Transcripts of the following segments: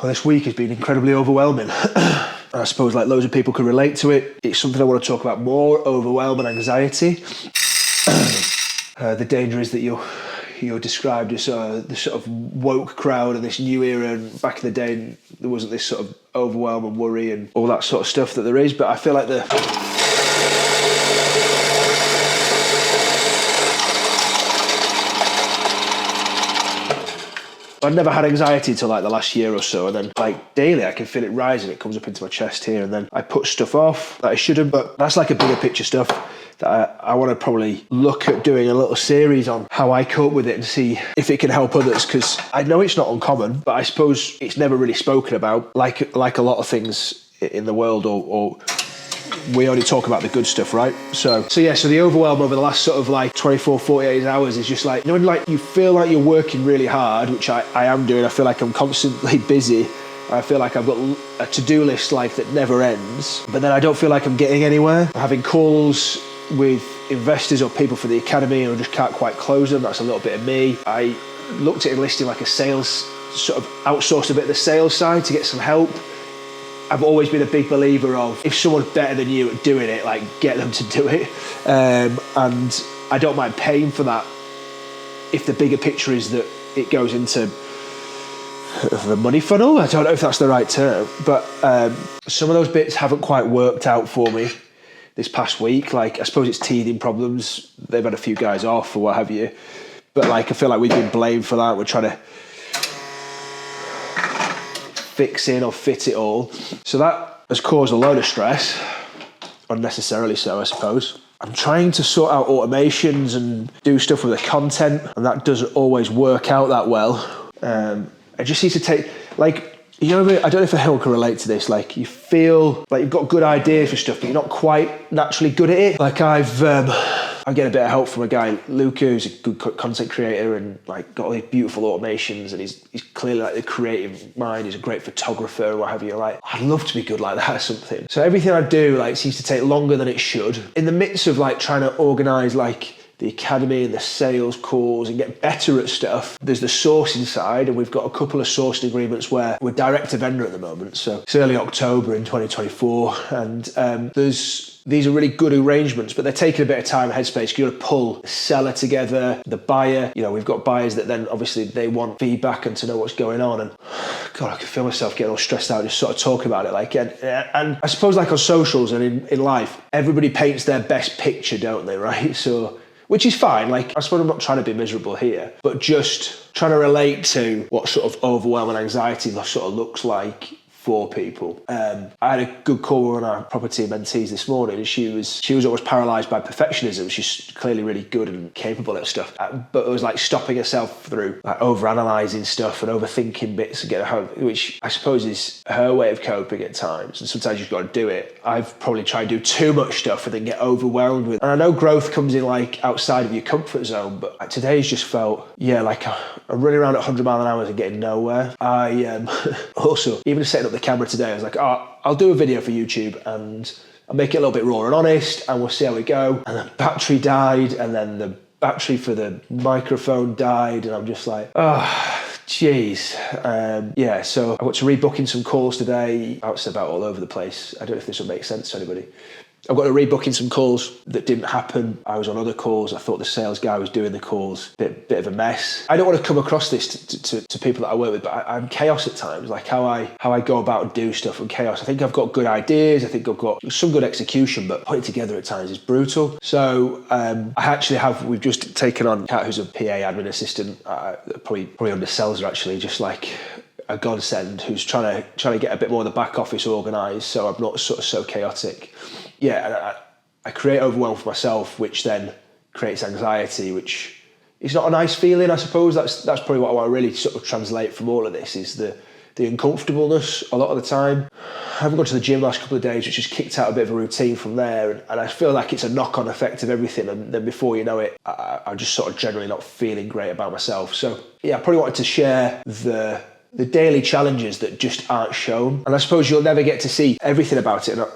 Well, this week has been incredibly overwhelming. I suppose like loads of people can relate to it. It's something I want to talk about more, overwhelm and anxiety. The danger is that you're described as the sort of woke crowd of this new era, and back in the day there wasn't this sort of overwhelm and worry and all that sort of stuff that there is, but I feel like I'd never had anxiety until like the last year or so, and then like daily I can feel it rising. It comes up into my chest here, and then I put stuff off that I shouldn't, but that's like a bigger picture stuff that I want to probably look at doing a little series on how I cope with it and see if it can help others, because I know it's not uncommon, but I suppose it's never really spoken about like a lot of things in the world, or we only talk about the good stuff, right? So the overwhelm over the last sort of like 24, 48 hours is just like, you know, when like you feel like you're working really hard, which I am doing. I feel like I'm constantly busy. I feel like I've got a to-do list like that never ends, but then I don't feel like I'm getting anywhere. I'm having calls with investors or people for the academy and I just can't quite close them. That's a little bit of me. I looked at enlisting like a sales, sort of outsourced a bit of the sales side to get some help. I've always been a big believer of, if someone's better than you at doing it, like get them to do it. And I don't mind paying for that if the bigger picture is that it goes into the money funnel. I don't know if that's the right term, but some of those bits haven't quite worked out for me this past week. Like, I suppose it's teething problems. They've had a few guys off or what have you. But like, I feel like we've been blamed for that. We're trying to fix in or fit it all. So that has caused a load of stress, unnecessarily so, I suppose. I'm trying to sort out automations and do stuff with the content, and that doesn't always work out that well. It just needs to take, like, you know, I don't know if anyone can relate to this. Like, you feel like you've got good ideas for stuff, but you're not quite naturally good at it. Like, I'm getting a bit of help from a guy, Luca, who's a good content creator and like got all these beautiful automations, and he's clearly like the creative mind. He's a great photographer or what have you. Like, I'd love to be good like that or something. So everything I do like seems to take longer than it should. In the midst of like trying to organise like the academy and the sales calls and get better at stuff, there's the sourcing side, and we've got a couple of sourcing agreements where we're direct to vendor at the moment. So it's early October in 2024, and these are really good arrangements, but they're taking a bit of time and headspace. You've got to pull the seller together, the buyer. You know, we've got buyers that then obviously they want feedback and to know what's going on. And God, I can feel myself getting all stressed out just sort of talking about it. Like, and I suppose like on socials and in life, everybody paints their best picture, don't they? Right? So, which is fine. Like, I suppose I'm not trying to be miserable here, but just trying to relate to what sort of overwhelm and anxiety sort of looks like for people. I had a good call with one of our property mentees this morning, and she was always paralysed by perfectionism. She's clearly really good and capable at stuff, but it was like stopping herself through like over-analysing stuff and overthinking bits and getting home, which I suppose is her way of coping at times, and sometimes you've got to do it. I've probably tried to do too much stuff and then get overwhelmed with, and I know growth comes in like outside of your comfort zone, but like today's just felt, like I'm running around at 100 miles an hour and getting nowhere. I also, even setting up the camera today, I was like, I'll do a video for YouTube and I'll make it a little bit raw and honest and we'll see how we go. And the battery died, and then the battery for the microphone died, and I'm just like, jeez. So I got to rebooking some calls today. I was about all over the place. I don't know if this will make sense to anybody. I've got to rebooking some calls that didn't happen. I was on other calls. I thought the sales guy was doing the calls. Bit of a mess. I don't want to come across this to people that I work with, but I'm chaos at times. Like how I go about and do stuff and chaos. I think I've got good ideas. I think I've got some good execution, but putting it together at times is brutal. So we've just taken on Kat, who's a PA admin assistant. Probably undersells her actually, just like a godsend, who's trying to get a bit more of the back office organised, so I'm not sort of so chaotic. And I create overwhelm for myself, which then creates anxiety, which is not a nice feeling, I suppose. That's probably what I want to really sort of translate from all of this, is the uncomfortableness a lot of the time. I haven't gone to the gym the last couple of days, which just kicked out a bit of a routine from there, and I feel like it's a knock-on effect of everything, and then before you know it, I'm just sort of generally not feeling great about myself. So I probably wanted to share the the daily challenges that just aren't shown. And I suppose you'll never get to see everything about it. And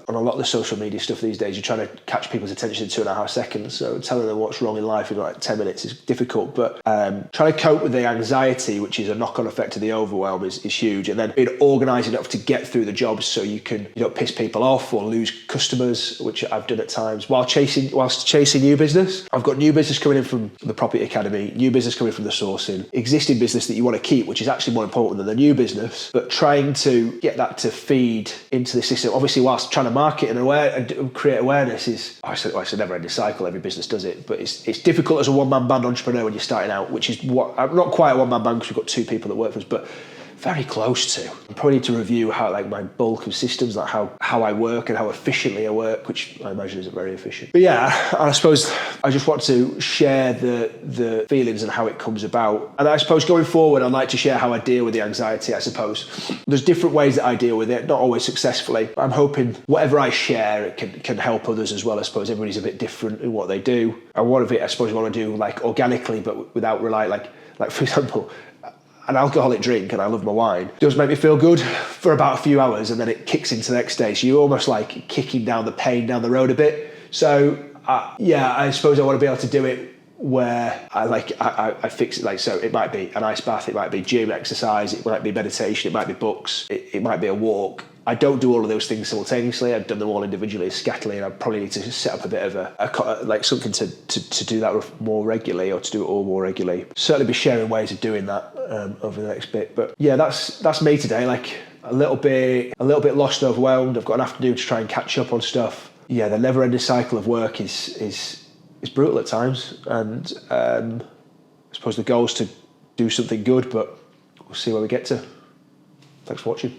on a lot of the social media stuff these days, you're trying to catch people's attention in 2.5 seconds. So telling them what's wrong in life in like 10 minutes is difficult. But trying to cope with the anxiety, which is a knock-on effect of the overwhelm, is huge. And then being organised enough to get through the jobs so you don't piss people off or lose customers, which I've done at times whilst chasing new business. I've got new business coming in from the Property Academy, new business coming from the sourcing, existing business that you want to keep, which is actually more important than the new business, but trying to get that to feed into the system. Obviously, whilst trying to market and create awareness is, it's a never-ending cycle. Every business does it, but it's difficult as a one-man band entrepreneur when you're starting out, which is what, I'm not quite a one-man band because we've got 2 people that work for us, but very close to. I probably need to review how like my bulk of systems, like how I work and how efficiently I work, which I imagine isn't very efficient. But yeah, I suppose I just want to share the feelings and how it comes about. And I suppose going forward, I'd like to share how I deal with the anxiety, I suppose. There's different ways that I deal with it, not always successfully. I'm hoping whatever I share, it can help others as well. I suppose everybody's a bit different in what they do. And one of it, I suppose, I want to do like organically, but without relying, like for example, an alcoholic drink, and I love my wine, does make me feel good for about a few hours, and then it kicks into the next day. So you're almost like kicking down the pain down the road a bit. So I suppose I want to be able to do it where I fix it. Like, so it might be an ice bath, it might be gym exercise, it might be meditation, it might be books, it might be a walk. I don't do all of those things simultaneously. I've done them all individually, scatterly, and I probably need to set up a bit of like something to do that more regularly, or to do it all more regularly. Certainly be sharing ways of doing that over the next bit. But yeah, that's me today. Like a little bit lost and overwhelmed. I've got an afternoon to try and catch up on stuff. Yeah, the never-ending cycle of work is brutal at times, and I suppose the goal is to do something good, but we'll see where we get to. Thanks for watching.